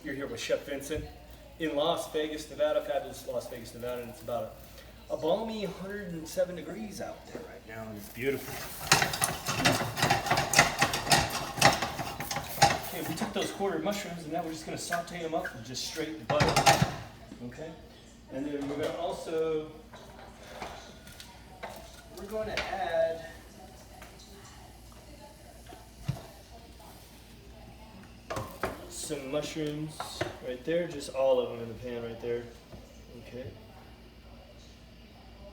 You're here with Chef Vincent in Las Vegas, Nevada, fabulous Las Vegas, Nevada, and it's about a balmy 107 degrees out there right now, and it's beautiful. Okay, we took those quartered mushrooms, and now we're just going to saute them up with just straight butter. Okay, and then we're going to also, we're going to add some mushrooms right there, just all of them in the pan right there. Okay,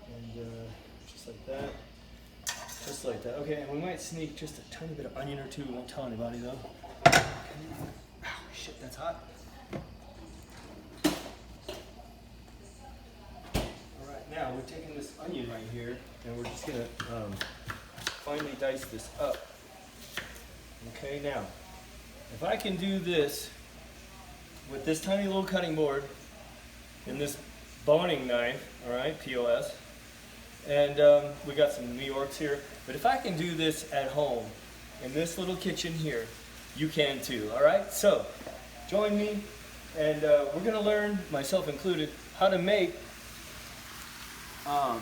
and just like that, just like that. Okay, and we might sneak just a tiny bit of onion or two. We won't tell anybody though. Okay. Ow, shit, that's hot. All right, now we're taking this onion right here, and we're just gonna finely dice this up. Okay, now, if I can do this with this tiny little cutting board and this boning knife, all right, POS, and we got some New Yorks here, but if I can do this at home in this little kitchen here, you can too, all right? So, join me, and we're gonna learn, myself included, how to make a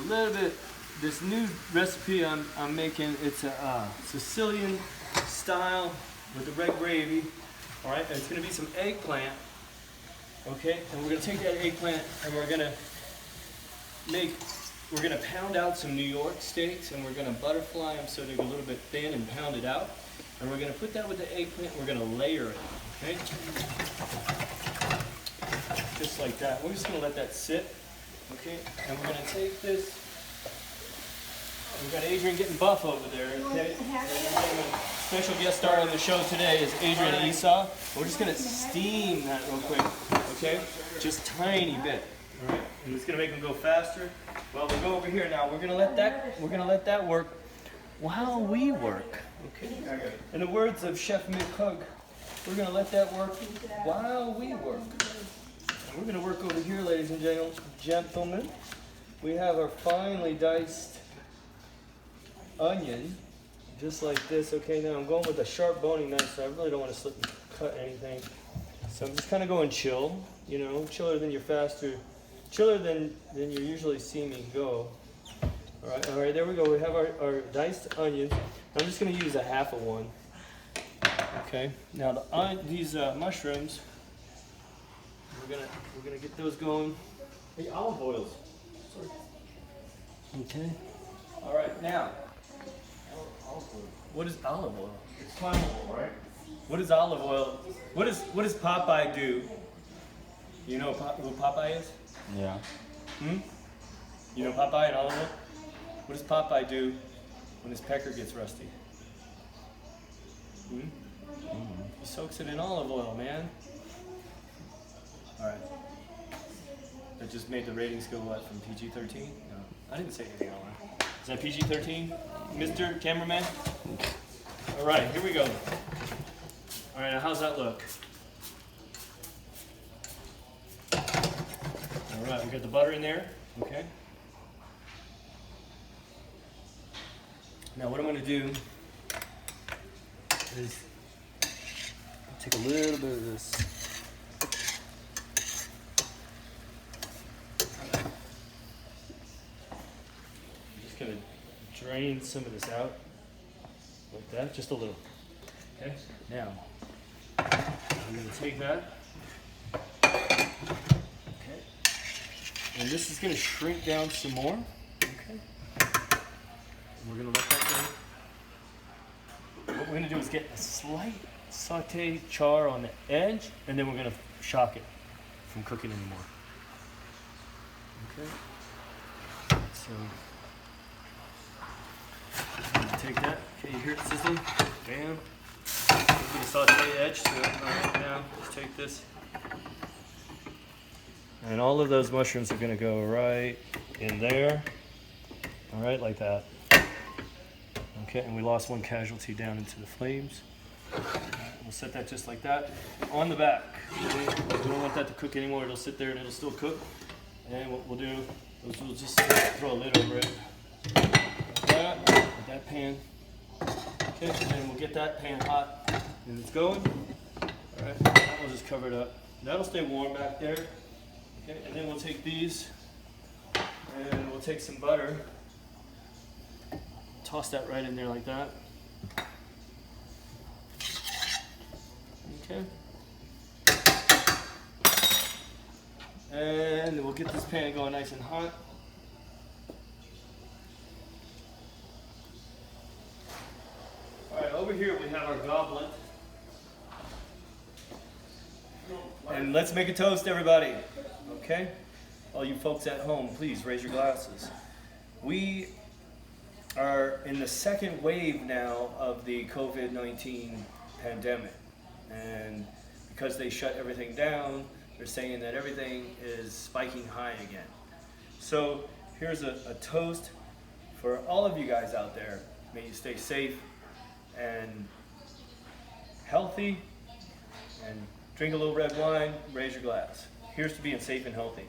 little bit, this new recipe I'm making. It's a Sicilian style with the red gravy, all right? And it's gonna be some eggplant, okay? And we're gonna take that eggplant and we're gonna pound out some New York steaks, and we're gonna butterfly them so they're a little bit thin and pound it out. And we're gonna put that with the eggplant, we're gonna layer it, okay? Just like that. We're just gonna let that sit, okay? And we're gonna take this. We've got Adrian getting buff over there, okay? Special guest star on the show today is Adrian and Esau. We're just gonna steam that real quick, okay? Just tiny bit, all right? And it's gonna make them go faster. Well, we'll go over here now. We're gonna let that work while we work, okay? In the words of Chef Mick Hug, we're gonna let that work while we work. And we're gonna work over here, ladies and gentlemen. We have our finely diced onion, just like this. Okay, now I'm going with a sharp boning knife, so I really don't want to slip and cut anything. So I'm just kind of going chill, you know, chiller than you usually see me go. All right, there we go. We have our diced onions. I'm just going to use a half of one. Okay, now these mushrooms, we're gonna get those going. Hey, olive oils. Sorry. Okay. All right, now. What is olive oil? It's palm oil, right? What is olive oil? What does Popeye do? You know who Popeye is? Yeah. You know Popeye and olive oil? What does Popeye do when his pecker gets rusty? He soaks it in olive oil, man. All right. That just made the ratings go what, from PG-13? No, I didn't say anything on that. Is that PG-13, Mr. Cameraman? All right, here we go. All right, now how's that look? All right, we got the butter in there, okay? Now what I'm gonna do is take a little bit of this. Gonna drain some of this out like that, just a little. Okay, now I'm gonna take that, okay, and this is gonna shrink down some more, okay, and we're gonna let that go. What we're gonna do is get a slight saute char on the edge, and then we're gonna shock it from cooking anymore. Okay, so take that. Okay, you hear it sizzling? Bam. We're going to saute the edge to it. Right now, just take this. And all of those mushrooms are going to go right in there. All right, like that. Okay, and we lost one casualty down into the flames. All right, we'll set that just like that on the back. Okay? We don't want that to cook anymore. It'll sit there and it'll still cook. And what we'll do is we'll just throw a lid over it. That pan. Okay, and then we'll get that pan hot, and it's going. All right, that will just cover cover it up. That'll stay warm back there. Okay, and then we'll take these and we'll take some butter. Toss that right in there like that. Okay. And we'll get this pan going nice and hot. All right, over here we have our goblet. And let's make a toast, everybody. Okay? All you folks at home, please raise your glasses. We are in the second wave now of the COVID-19 pandemic. And because they shut everything down, they're saying that everything is spiking high again. So here's a toast for all of you guys out there. May you stay safe and healthy and drink a little red wine, raise your glass. Here's to being safe and healthy.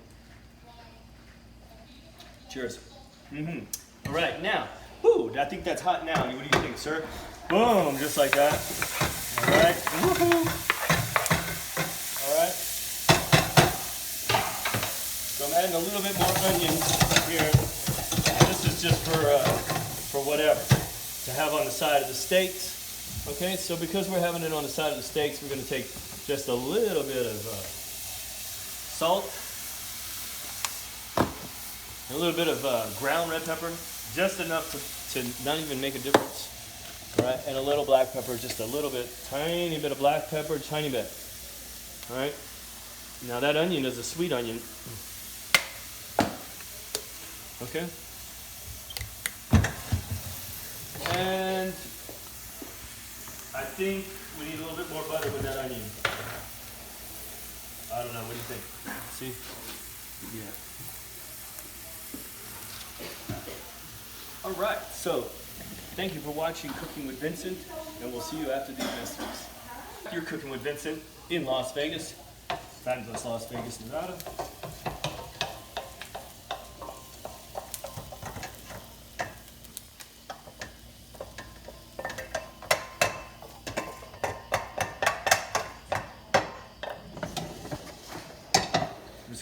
Cheers. All right, now, I think that's hot now. What do you think, sir? Boom, just like that. All right, woohoo. All right. So I'm adding a little bit more onions here. This is just for whatever, to have on the side of the steaks. Okay, so because we're having it on the side of the steaks, we're gonna take just a little bit of salt, a little bit of ground red pepper, just enough to not even make a difference. All right, and a little black pepper, just a little bit, tiny bit of black pepper, tiny bit. All right, now that onion is a sweet onion. Okay, and I think we need a little bit more butter with that onion. I don't know, what do you think? See? Yeah. All right, so thank you for watching Cooking with Vincent, and we'll see you after these messages. You're cooking with Vincent in Las Vegas, fabulous Las Vegas, Nevada.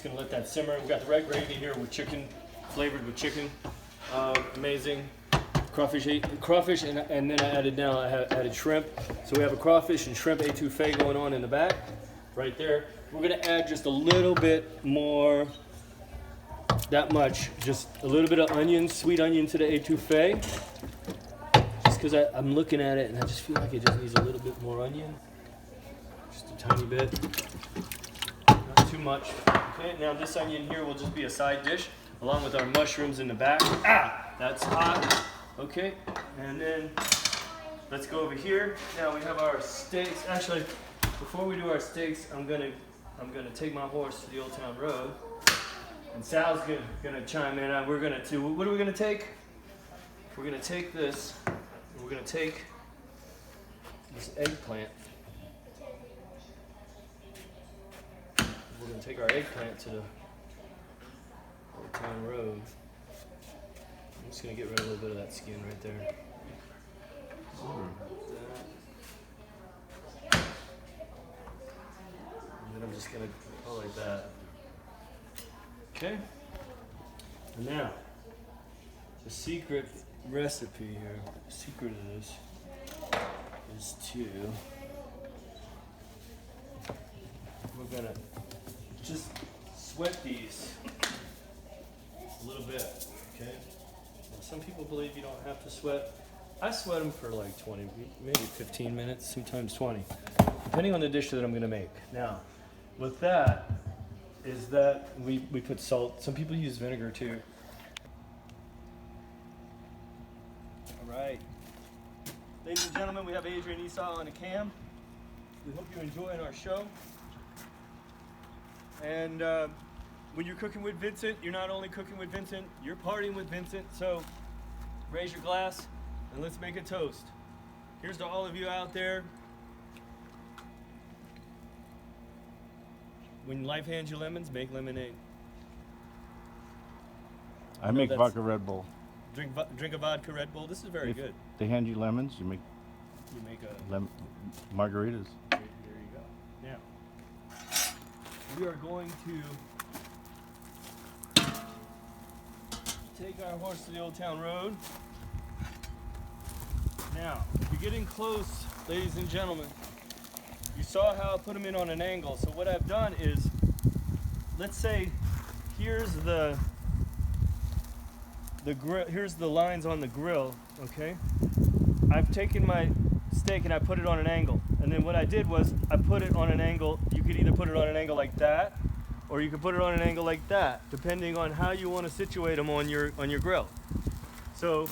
Gonna let that simmer. We've got the red gravy here with chicken, flavored with chicken. Amazing. Crawfish, and then I added shrimp. So we have a crawfish and shrimp etouffee going on in the back, right there. We're gonna add just a little bit more, that much, just a little bit of onion, sweet onion to the etouffee. Just because I'm looking at it and I just feel like it just needs a little bit more onion. Just a tiny bit. Not too much. Okay, now this onion here will just be a side dish along with our mushrooms in the back. That's hot. Okay, and then let's go over here. Now we have our steaks. Actually, before we do our steaks, I'm gonna take my horse to the Old Town Road, and Sal's gonna chime in. What are we gonna take? We're gonna take this. We're gonna take this eggplant. We're going to take our eggplant to the Old Town Road. I'm just going to get rid of a little bit of that skin right there. And then I'm just going to go like that. Okay? And now, the secret recipe here, the secret of this is we're going to just sweat these a little bit, okay? Now, some people believe you don't have to sweat. I sweat them for like 20, maybe 15 minutes, sometimes 20, depending on the dish that I'm gonna make. Now, with that, is that we put salt. Some people use vinegar too. All right. Ladies and gentlemen, we have Adrian and Esau on the cam. We hope you're enjoying our show. And when you're cooking with Vincent, you're not only cooking with Vincent, you're partying with Vincent. So raise your glass and let's make a toast. Here's to all of you out there. When life hands you lemons, make lemonade. I make vodka Red Bull. Drink a vodka Red Bull. This is very good. They hand you lemons, you make a margaritas. There you go. Now, we are going to take our horse to the Old Town Road. Now, if you're getting close, ladies and gentlemen, you saw how I put them in on an angle. So what I've done is, let's say, here's the grill, here's the lines on the grill, okay? I've taken my steak and I put it on an angle. And then what I did was I put it on an angle. You could either put it on an angle like that, or you could put it on an angle like that, depending on how you want to situate them on your grill. So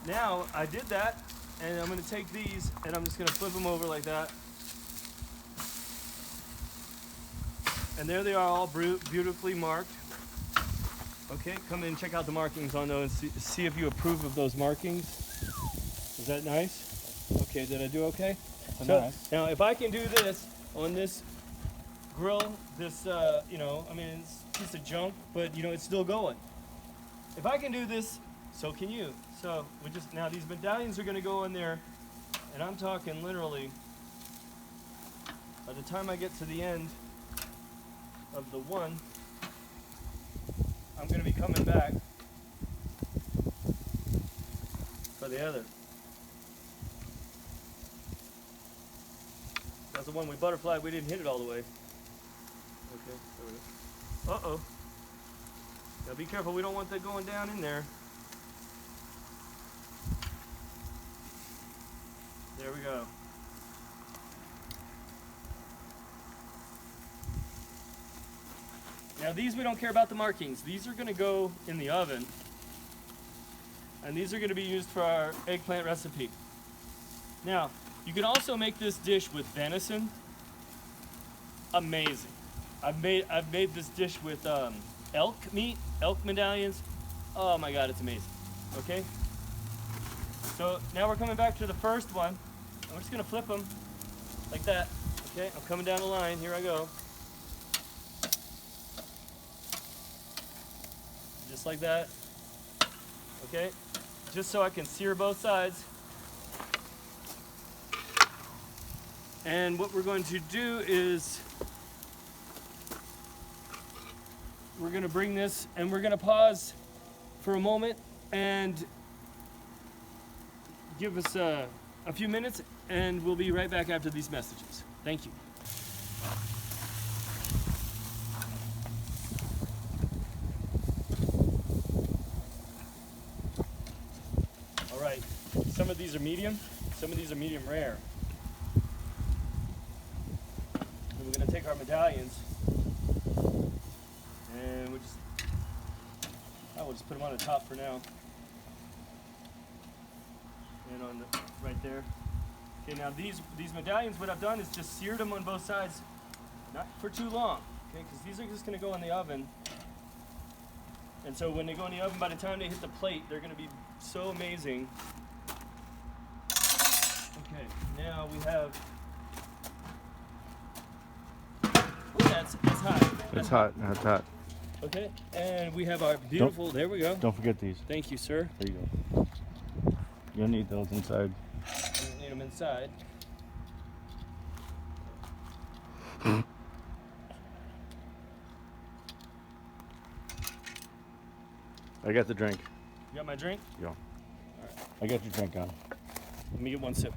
now I did that, and I'm going to take these and I'm just going to flip them over like that. And there they are, all beautifully marked. Okay, come in and check out the markings on those and see if you approve of those markings. Is that nice? Okay, did I do okay? So nice. now if I can do this on this grill, this, you know, I mean, it's a piece of junk, but you know, it's still going. If I can do this, so can you. So we just, now these medallions are gonna go in there, and I'm talking literally, by the time I get to the end of the one, I'm gonna be coming back for the other. That's the one we butterflied, we didn't hit it all the way. Okay, there we go. Uh-oh. Now be careful, we don't want that going down in there. There we go. Now these, we don't care about the markings. These are gonna go in the oven. And these are gonna be used for our eggplant recipe. Now, you can also make this dish with venison. Amazing. I've made this dish with elk meat, elk medallions. Oh my God, it's amazing. Okay? So now we're coming back to the first one. And we're just gonna flip them like that. Okay, I'm coming down the line, here I go. Just like that. Okay, just so I can sear both sides. And what we're going to do is we're going to bring this and we're going to pause for a moment and give us a few minutes, and we'll be right back after these messages. Thank you. All right, some of these are medium, some of these are medium rare. And we're going to take our medallions and we'll just put them on the top for now. And on the, right there. Okay, now these medallions, what I've done is just seared them on both sides, not for too long, okay, because these are just going to go in the oven. And so when they go in the oven, by the time they hit the plate, they're going to be so amazing. Okay, now we have, ooh, that's hot. It's hot. That's hot. Okay, and we have our beautiful, there we go. Don't forget these. Thank you, sir. There you go. You'll need those inside. We need them inside. I got the drink. You got my drink? Yeah. All right. I got your drink on. Let me get one sip.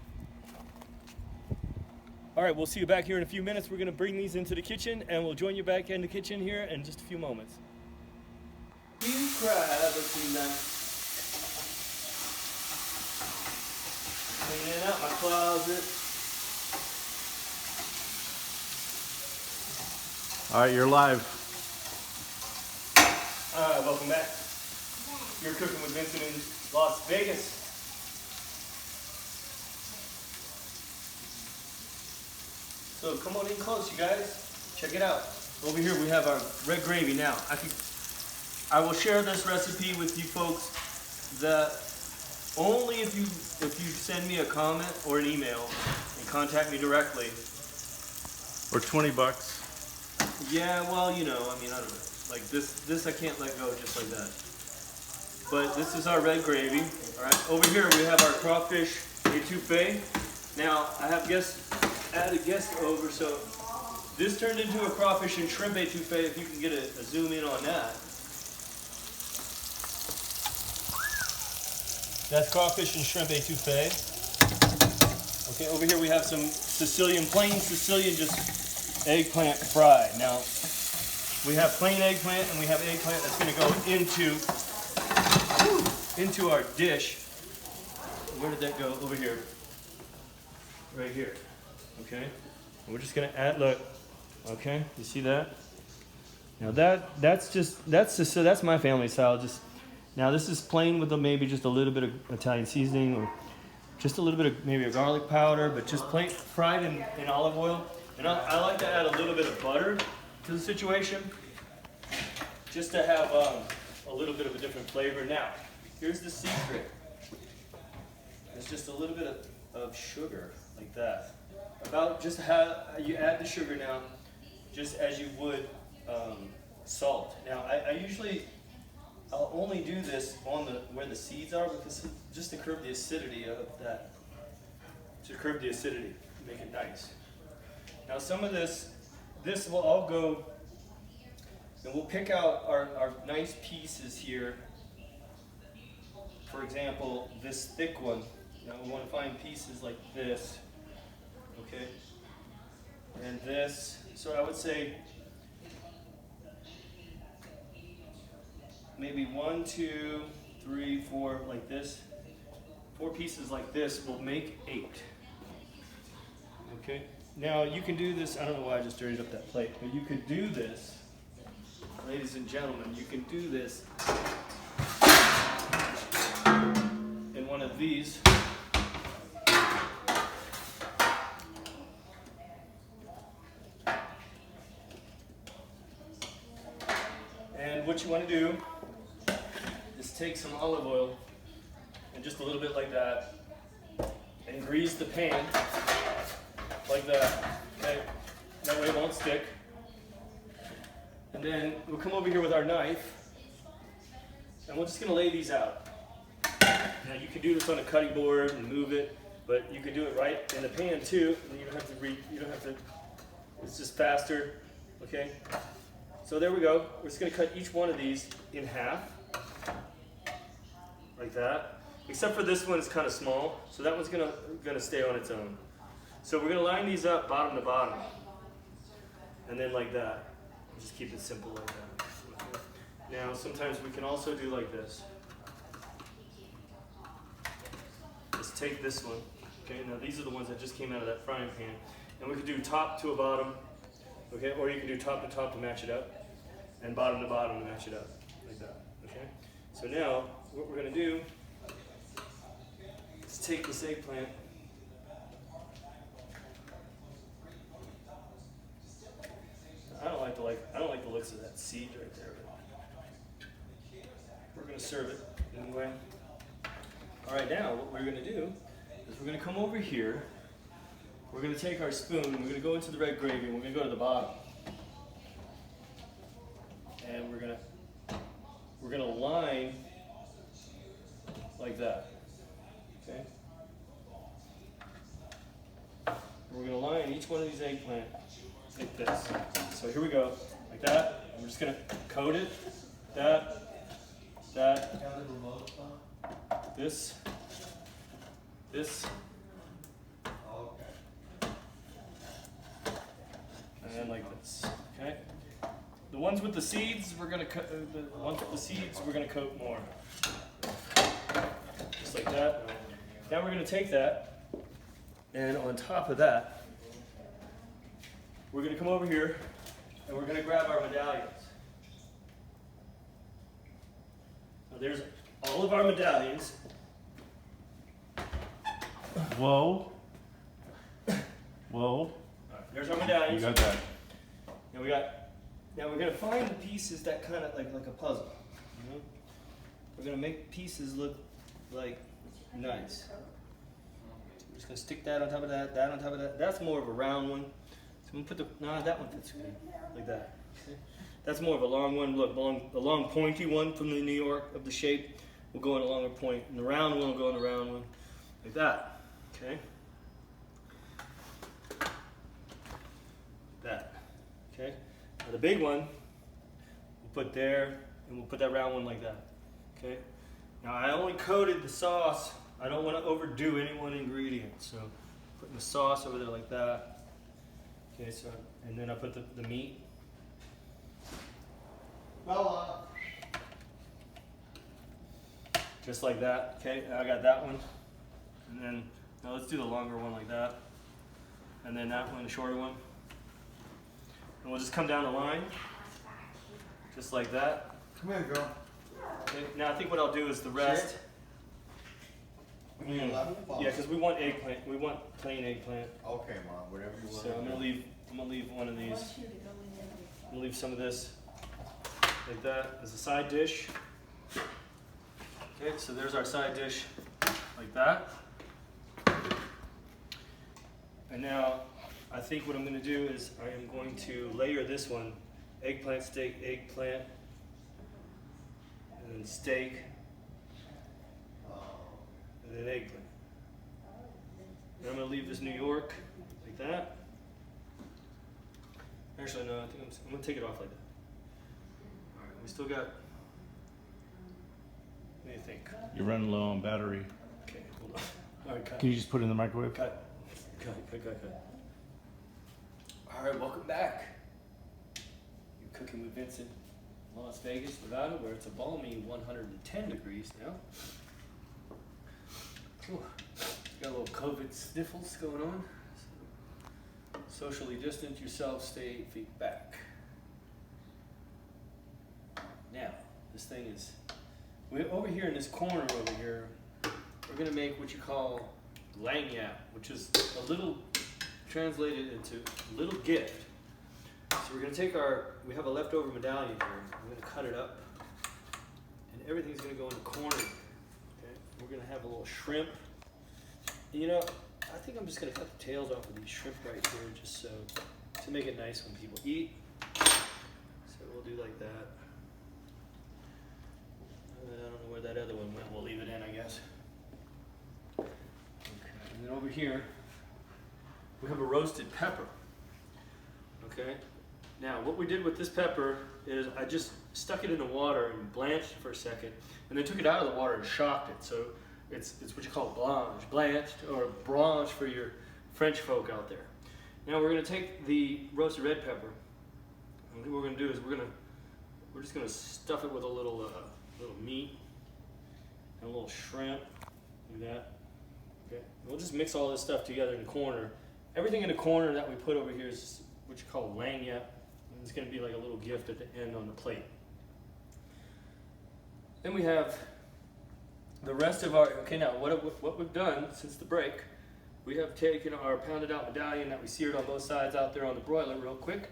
All right, we'll see you back here in a few minutes. We're going to bring these into the kitchen, and we'll join you back in the kitchen here in just a few moments. You cry tonight. Cleaning out my closet. All right, you're live. All right, welcome back. You're cooking with Vincent in Las Vegas. So come on in close, you guys. Check it out. Over here we have our red gravy. Now, I will share this recipe with you folks that only if you send me a comment or an email and contact me directly. Or $20. Yeah, well, you know, I mean, I don't know. Like this I can't let go just like that. But this is our red gravy. All right. Over here we have our crawfish etouffée. Now I have had a guest over, so This turned into a crawfish and shrimp etouffee, if you can get a zoom in on that. That's crawfish and shrimp etouffee. Okay, over here we have some Sicilian, plain Sicilian, just eggplant fried. Now, we have plain eggplant and we have eggplant that's going to go into our dish. Where did that go? Over here. Right here. Okay? And we're just going to add, look. Okay? You see that? Now that's my family style. Now this is plain with maybe just a little bit of Italian seasoning or just a little bit of maybe a garlic powder, but just plain fried in olive oil. And I like to add a little bit of butter to the situation, just to have a little bit of a different flavor. Now, here's the secret. It's just a little bit of sugar, like that. About just how you add the sugar now, just as you would salt. Now, I'll only do this on where the seeds are, because just to curb the acidity of that. To curb the acidity, make it nice. Now some of this will all go, and we'll pick out our nice pieces here. For example, this thick one. Now we want to find pieces like this, okay? And this, so I would say maybe 1, 2, 3, 4, like this. 4 pieces like this will make 8. Okay? Now you can do this, I don't know why I just dirtied up that plate, but you could do this, ladies and gentlemen, you can do this in one of these. And what you want to do is take some olive oil and just a little bit like that and grease the pan like that, okay? That way it won't stick. And then we'll come over here with our knife and we're just gonna lay these out. Now you can do this on a cutting board and move it, but you can do it right in the pan too. And you don't have to, it's just faster, okay? So there we go. We're just gonna cut each one of these in half, like that. Except for this one, it's kind of small, so that one's gonna stay on its own. So we're gonna line these up bottom to bottom, and then like that. Just keep it simple like that. Okay. Now sometimes we can also do like this. Let's take this one. Okay. Now these are the ones that just came out of that frying pan, and we could do top to a bottom. Okay, or you can do top to top to match it up, and bottom to bottom to match it up, like that. Okay. So now what we're gonna do. Let's take this eggplant. I don't like the looks of that seed right there. We're gonna serve it anyway. All right, now what we're gonna do is we're gonna come over here. We're gonna take our spoon. We're gonna go into the red gravy. And we're gonna go to the bottom, and we're gonna line like that. Okay. We're gonna line each one of these eggplant like this. So here we go, like that. And we're just gonna coat it. That. This. And like this. Okay. The ones with the seeds, we're gonna cut. The ones with the seeds, we're gonna coat more. Just like that. Now we're gonna take that, and on top of that, we're gonna come over here, and we're gonna grab our medallions. Now there's all of our medallions. Whoa. Whoa. Right, there's our medallions. You got that. Now we're gonna find the pieces that kind of like a puzzle. You know? We're gonna make pieces look like nice. We're just gonna stick that on top of that, that on top of that. That's more of a round one. So I'm gonna put that one fits good, like that. Okay? That's more of a long one. Look, the long pointy one from the New York of the shape will go in a longer point, and the round one will go in the round one, like that. Okay. That. Okay, now the big one we'll put there, and we'll put that round one like that. Okay, now I only coated the sauce. I don't want to overdo any one ingredient, so putting the sauce over there like that. Okay, so and then I put the meat. Just like that. Okay, I got that one, and then now let's do the longer one like that, and then that one, the shorter one, and we'll just come down the line, just like that. Come here, girl. Okay, now I think what I'll do is the rest. Yeah, because we want eggplant. We want plain eggplant. Okay, Mom, whatever you want. So I'm gonna leave one of these. I'm gonna leave some of this like that as a side dish. Okay, so there's our side dish like that. And now I think what I'm gonna do is I am going to layer this one, eggplant, steak, eggplant, and then steak, and then eggplant. And I'm gonna leave this New York like that. Actually, no, I think I'm gonna take it off like that. All right, we still got. What do you think? You're running low on battery. Okay, hold on. All right, cut. Can you just put it in the microwave? Cut. All right, welcome back. You're cooking with Vincent, Las Vegas, Nevada, where it's a balmy 110 degrees now. Whew. Got a little COVID sniffles going on. So, socially distance yourself, stay 8 feet back. Now, this thing is, over here in this corner over here, we're gonna make what you call lagniappe, which is a little, translated into little gift. So we're gonna take we have a leftover medallion here. I'm gonna cut it up, and everything's gonna go in the corner. Okay, we're gonna have a little shrimp. You know, I think I'm just gonna cut the tails off of these shrimp right here, just so to make it nice when people eat. So we'll do like that. I don't know where that other one went. We'll leave it in, I guess. Okay, and then over here, we have a roasted pepper. Okay, now what we did with this pepper is I just stuck it in the water and blanched it for a second, and then took it out of the water and shocked it. So it's what you call blanched or blanche for your French folk out there. Now we're gonna take the roasted red pepper, and what we're gonna do is we're just gonna stuff it with a little meat and a little shrimp, like that. Okay, and we'll just mix all this stuff together in the corner. Everything in the corner that we put over here is what you call lagniappe, and it's going to be like a little gift at the end on the plate. Then we have the rest of our, okay, now what we've done since the break, we have taken our pounded out medallion that we seared on both sides out there on the broiler real quick,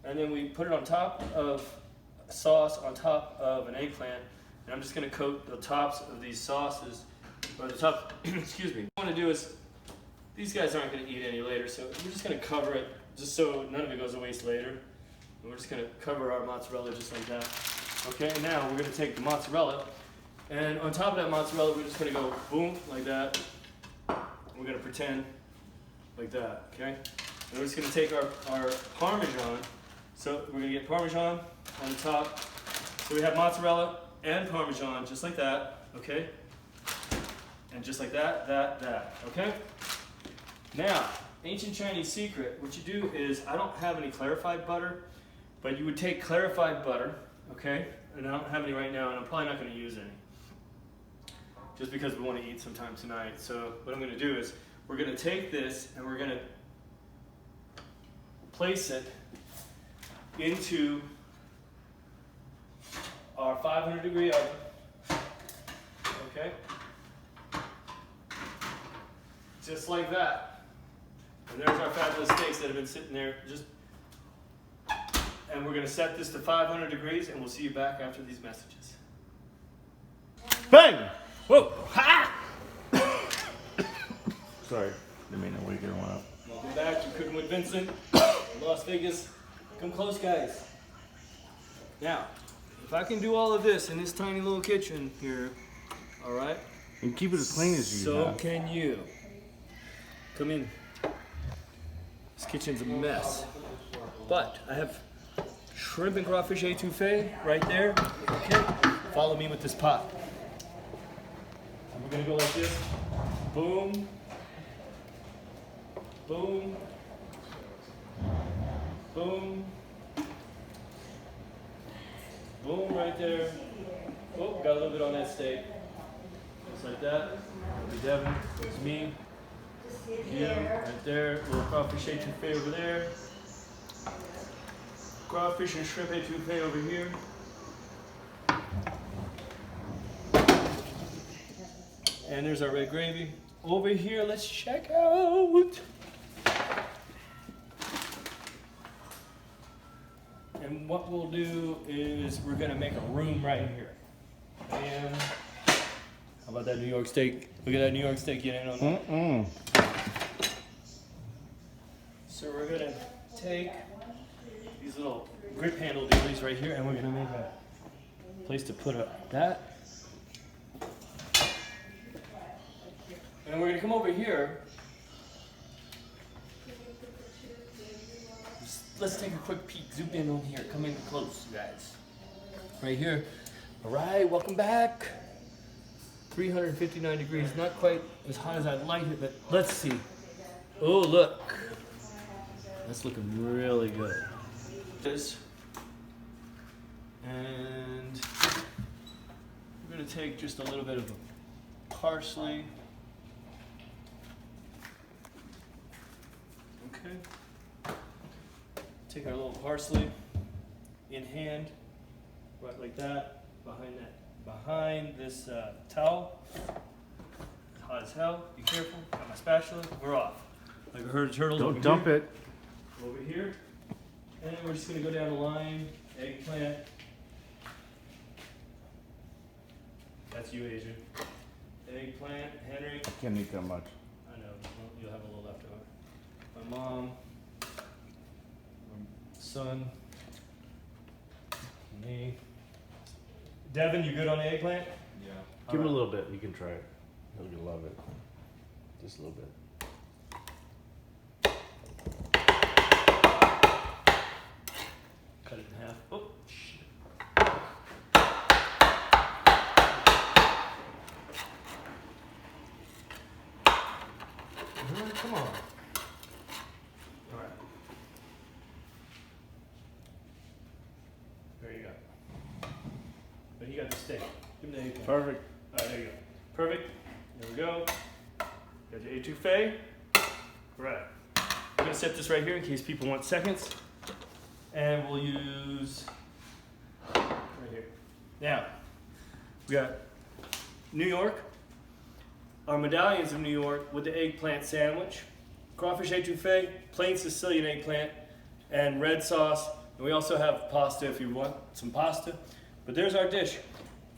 and then we put it on top of sauce on top of an eggplant, and I'm just going to coat the tops of these sauces, or the top, excuse me. What I want to do is, these guys aren't going to eat any later, so we're just going to cover it just so none of it goes to waste later. And we're just going to cover our mozzarella just like that. Okay, and now we're going to take the mozzarella, and on top of that mozzarella, we're just going to go boom, like that. We're going to pretend like that, okay? And we're just going to take our Parmesan. So we're going to get Parmesan on the top. So we have mozzarella and Parmesan, just like that, okay? And just like that, okay? Now, ancient Chinese secret, what you do is, I don't have any clarified butter, but you would take clarified butter, okay? And I don't have any right now, and I'm probably not going to use any, just because we want to eat sometime tonight. So what I'm going to do is, we're going to take this, and we're going to place it into our 500-degree oven, okay? Just like that. And there's our fabulous steaks that have been sitting there. And we're going to set this to 500 degrees, and we'll see you back after these messages. Bang! Whoa! Ha! Sorry, didn't mean to wake everyone up. Welcome back. You're cooking with Vincent, Las Vegas. Come close, guys. Now, if I can do all of this in this tiny little kitchen here, all right? And keep it as clean as you So have. can you. Come in. This kitchen's a mess. But I have shrimp and crawfish etouffee right there. Okay, follow me with this pot. And we're gonna go like this. Boom, boom, boom, boom right there. Oh, got a little bit on that steak. Just like that. That'll be Devin. It's me. Him right there. Little crawfish etouffee over there. Crawfish and shrimp etouffee over here. And there's our red gravy. Over here, let's check out. And what we'll do is we're gonna make a room right here. And how about that New York steak? Look at that New York steak getting in on that. So we're gonna take these little grip handle dealies right here, and we're gonna make a place to put that. And we're gonna come over here. Let's take a quick peek. Zoom in on here. Come in close, you guys. Right here. All right, welcome back. 359 degrees. Not quite as hot as I'd like it, but let's see. Oh, look. That's looking really good. This. And we're gonna take just a little bit of parsley. Okay. Take our little parsley in hand, right like that, behind this towel. It's hot as hell. Be careful. Got my spatula. We're off. Like a herd of turtles. Don't dump it. Over here. And then we're just gonna go down the line. Eggplant. That's you, Adrian. Eggplant, Henry. Can't eat that much. I know, well, you'll have a little left over. My mom, my son, me. Devin, you good on the eggplant? Yeah. Give it a little bit. You can try it. You'll love it. Just a little bit. Cut it in half. Oh, shit. Come on. All right. There you go. But you got the steak. Give me the eggplant. Perfect. All right, there you go. Perfect. There we go. Got your etouffee. Right. I'm gonna set this right here in case people want seconds. And we'll use right here. Now, we got New York, our medallions of New York with the eggplant sandwich, crawfish etouffee, plain Sicilian eggplant, and red sauce. And we also have pasta if you want some pasta. But there's our dish.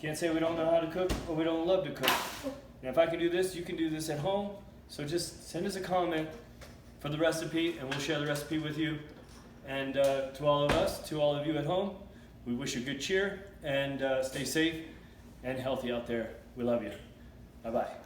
Can't say we don't know how to cook or we don't love to cook. And if I can do this, you can do this at home. So just send us a comment for the recipe and we'll share the recipe with you. And to all of us, to all of you at home, we wish you good cheer and stay safe and healthy out there. We love you. Bye-bye.